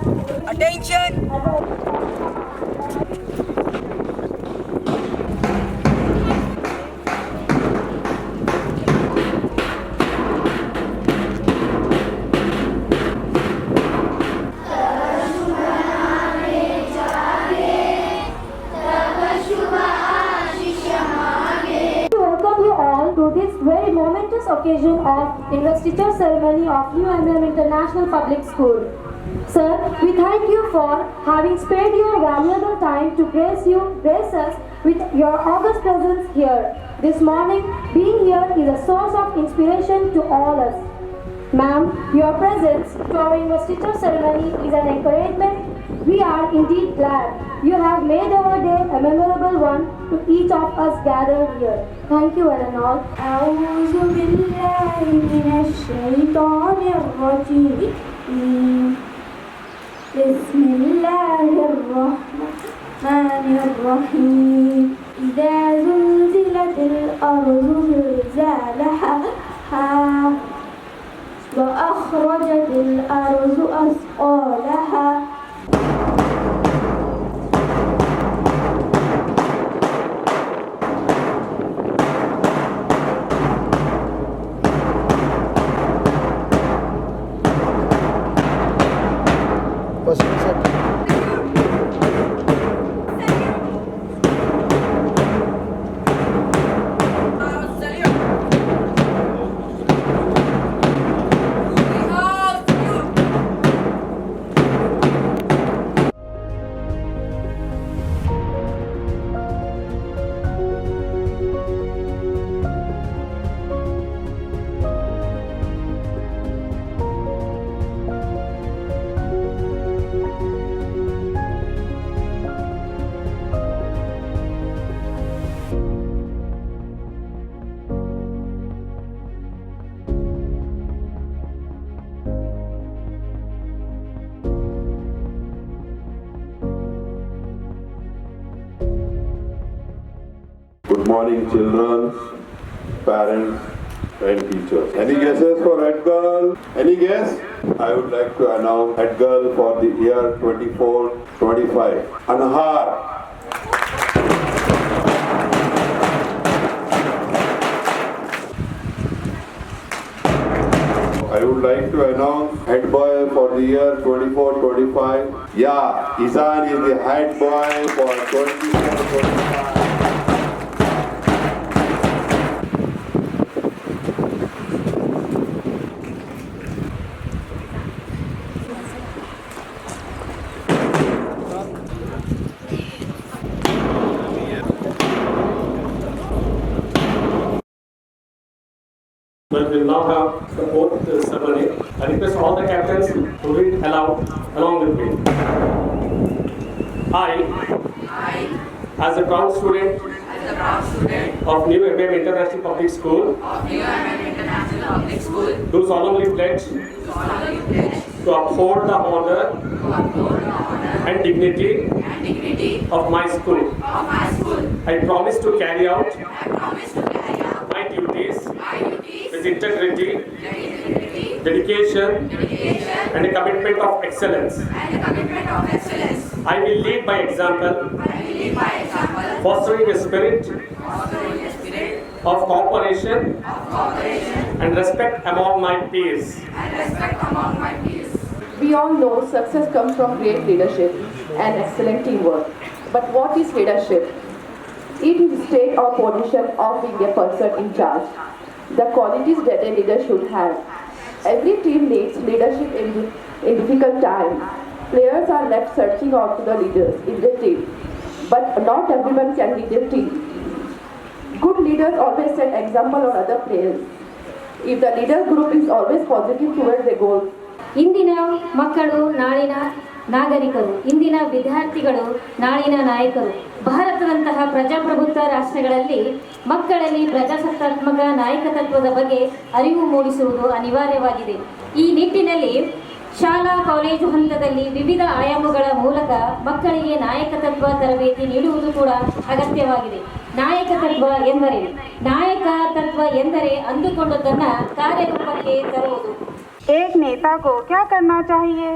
Attention! To this very momentous occasion of investiture ceremony of New Andhra International Public School. Sir, we thank you for having spared your valuable time to grace us with your august presence here. This morning, being here is a source of inspiration to all us. Ma'am, your presence to our investiture ceremony is an encouragement. We are indeed glad you have made our day a memorable one to each of us gathered here. Thank you one and all. أعوذ بالله من الشيطان الرجيم بسم الله الرحمن الرحيم إذا زلزلت الأرض زلزالها وأخرجت الأرض أثقالها Good morning, children, parents, and teachers. Any guesses for head girl? Any guess? I would like to announce head girl for the year 24-25. Anhar. I would like to announce head boy for the year 24-25. Yeah, Isan is the head boy for 24-25. But we will now have the fourth ceremony. I request all the captains to read aloud along with me. I, as a proud student of New MM International Public School, do solemnly pledge to uphold the honor and dignity of my school. I promise to carry out my duties with integrity, dedication, and a commitment of excellence. I will lead by example, fostering a spirit of cooperation and respect among my peers. We all know success comes from great leadership and excellent teamwork. But what is leadership? It is the state or position of being a person in charge. The qualities that a leader should have. Every team needs leadership in difficult times. Players are left searching out for the leaders in their team. But not everyone can lead their team. Good leaders always set example on other players. If the leader group is always positive towards their goals, ಇಂದಿನ ಮಕ್ಕಳು ನಾಳಿನ ನಾಗರಿಕರು, ಇಂದಿನ ವಿದ್ಯಾರ್ಥಿಗಳು ನಾಳಿನ ನಾಯಕರು. ಭಾರತದಂತಹ ಪ್ರಜಾಪ್ರಭುತ್ವ ರಾಷ್ಟ್ರಗಳಲ್ಲಿ ಮಕ್ಕಳಲ್ಲಿ ಪ್ರಜಾಸತ್ತಾತ್ಮಕ ನಾಯಕತ್ವದ ಬಗ್ಗೆ ಅರಿವು ಮೂಡಿಸುವುದು ಅನಿವಾರ್ಯವಾಗಿದೆ. ಈ ನಿಟ್ಟಿನಲ್ಲಿ ಶಾಲಾ ಕಾಲೇಜು ಹಂತದಲ್ಲಿ ವಿವಿಧ ಆಯಾಮಗಳ ಮೂಲಕ ಮಕ್ಕಳಿಗೆ ನಾಯಕತ್ವ ತರಬೇತಿ ನೀಡುವುದು ಕೂಡ ಅಗತ್ಯವಾಗಿದೆ. ನಾಯಕತ್ವ ಎಂದರೇನು? ನಾಯಕತ್ವ ಎಂದರೆ ಅಂದುಕೊಂಡದ್ದನ್ನು ಕಾರ್ಯರೂಪಕ್ಕೆ ತರುವುದು. एक नेता को क्या करना चाहिए?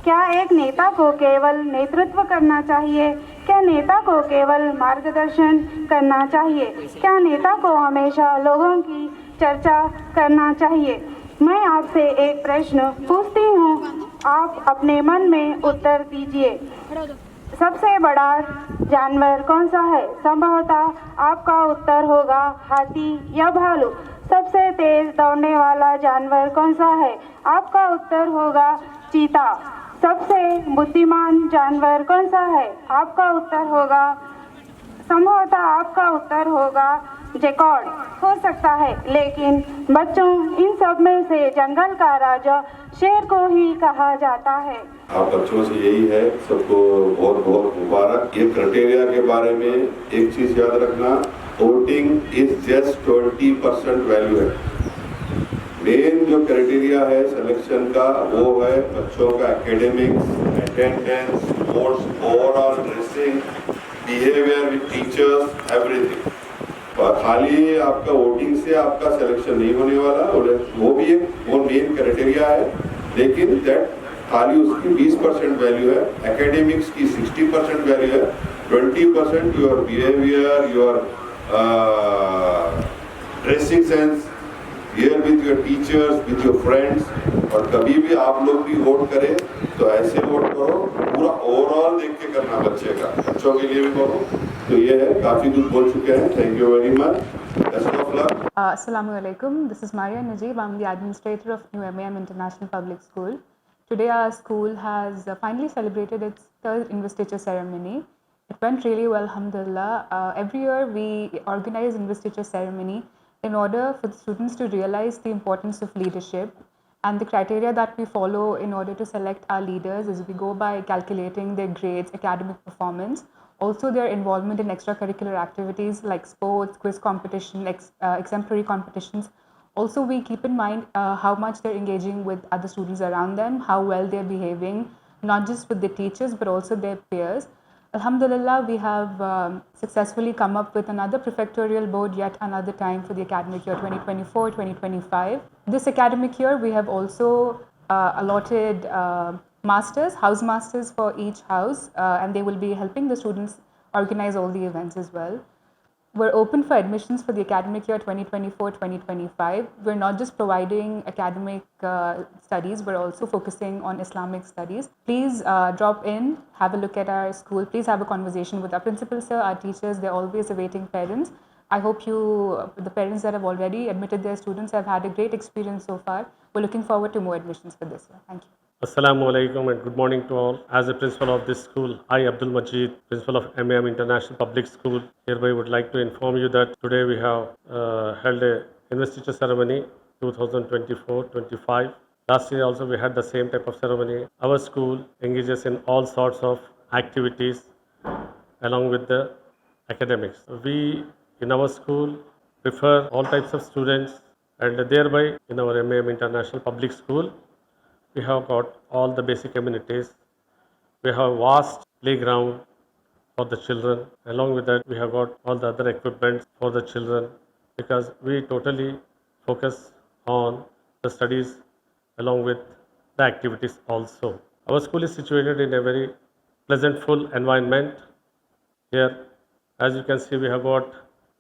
क्या एक नेता को केवल नेतृत्व करना चाहिए? क्या नेता को केवल मार्गदर्शन करना चाहिए? क्या नेता को हमेशा लोगों की चर्चा करना चाहिए? मैं आपसे एक प्रश्न पूछती हूँ, आप अपने मन में उत्तर दीजिए। सबसे बड़ा जानवर कौन सा है? संभवतः आपका उत्तर होगा हाथी या भालू। सबसे तेज दौड़ने वाला जानवर कौन सा है? आपका उत्तर होगा चीता। सबसे बुद्धिमान जानवर कौन सा है? आपका उत्तर होगा, संभवतः आपका उत्तर होगा जैकॉर्ड। हो सकता है, लेकिन बच्चों, इन सब में से जंगल का राजा शेर को ही कहा जाता है। आप बच्चों से यही है, सबको बहुत बहुत मुबारक। ये क्राइटेरिया के बारे में एक चीज याद रखना, वोटिंग इज जस्ट 20% वैल्यू है। मेन जो क्राइटेरिया है सिलेक्शन का वो है बच्चों का academics, attendance, sports, overall dressing, behaviour with teachers, everything. खाली आपका वोटिंग से आपका सिलेक्शन नहीं होने वाला, वो भी एक वो मेन क्राइटेरिया है, लेकिन दैट खाली उसकी 20% वैल्यू है, एकेडमिक्स की 60% वैल्यू है, 20% your behaviour, your dressing sense, here with your teachers, with your friends. और कभी भी आप लोग भी वोट करें तो ऐसे वोट करो, पूरा ओवरऑल देख के करना बच्चे का, बच्चों के लिए भी करो। तो ये है, काफ़ी कुछ बोल चुके हैं। Thank you very much, best of luck. Assalamu alaikum. This is Maria Najib. I'm the administrator of New MEM International Public School. Today our school has finally celebrated its third investiture ceremony. It went really well, alhamdulillah. Every year we organize investiture ceremony in order for the students to realize the importance of leadership, and the criteria that we follow in order to select our leaders is we go by calculating their grades, academic performance, also their involvement in extracurricular activities like sports, quiz competition, exemplary competitions. Also we keep in mind how much they're engaging with other students around them, how well they're behaving, not just with the teachers but also their peers. Alhamdulillah, we have successfully come up with another prefectorial board yet another time for the academic year 2024-2025. This academic year, we have also allotted masters, house masters for each house, and they will be helping the students organize all the events as well. We're open for admissions for the academic year 2024-2025. We're not just providing academic studies, we're also focusing on Islamic studies. Please drop in, have a look at our school. Please have a conversation with our principal sir, our teachers. They're always awaiting parents. I hope the parents that have already admitted their students have had a great experience so far. We're looking forward to more admissions for this year. Thank you. Assalamu alaikum and good morning to all. As a principal of this school, I, Abdul Majid, principal of MEM International Public School, hereby would like to inform you that today we have held a investiture ceremony 2024-25. Last year also we had the same type of ceremony. Our school engages in all sorts of activities along with the academics. We in our school prefer all types of students, and thereby in our MEM International Public School we have got all the basic amenities. We have vast playground for the children. Along with that, we have got all the other equipment for the children, because we totally focus on the studies along with the activities also. Our school is situated in a very pleasant, full environment. Here, as you can see, we have got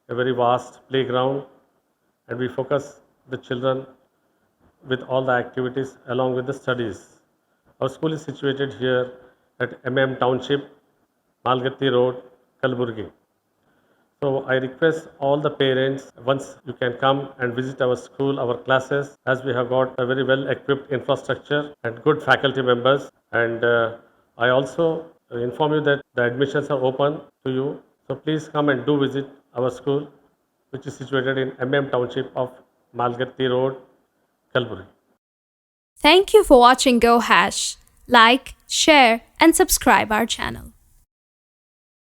a very vast playground, and we focus the children with all the activities along with the studies. Our school is situated here at MM Township, Malgatti Road, Kalburgi. So I request all the parents, once you can come and visit our school, our classes, as we have got a very well equipped infrastructure and good faculty members. And I also inform you that the admissions are open to you. So please come and do visit our school, which is situated in MM Township of Malgatti Road, Kalburgi. Thank you for watching Go Hash. Like, share, and subscribe our channel.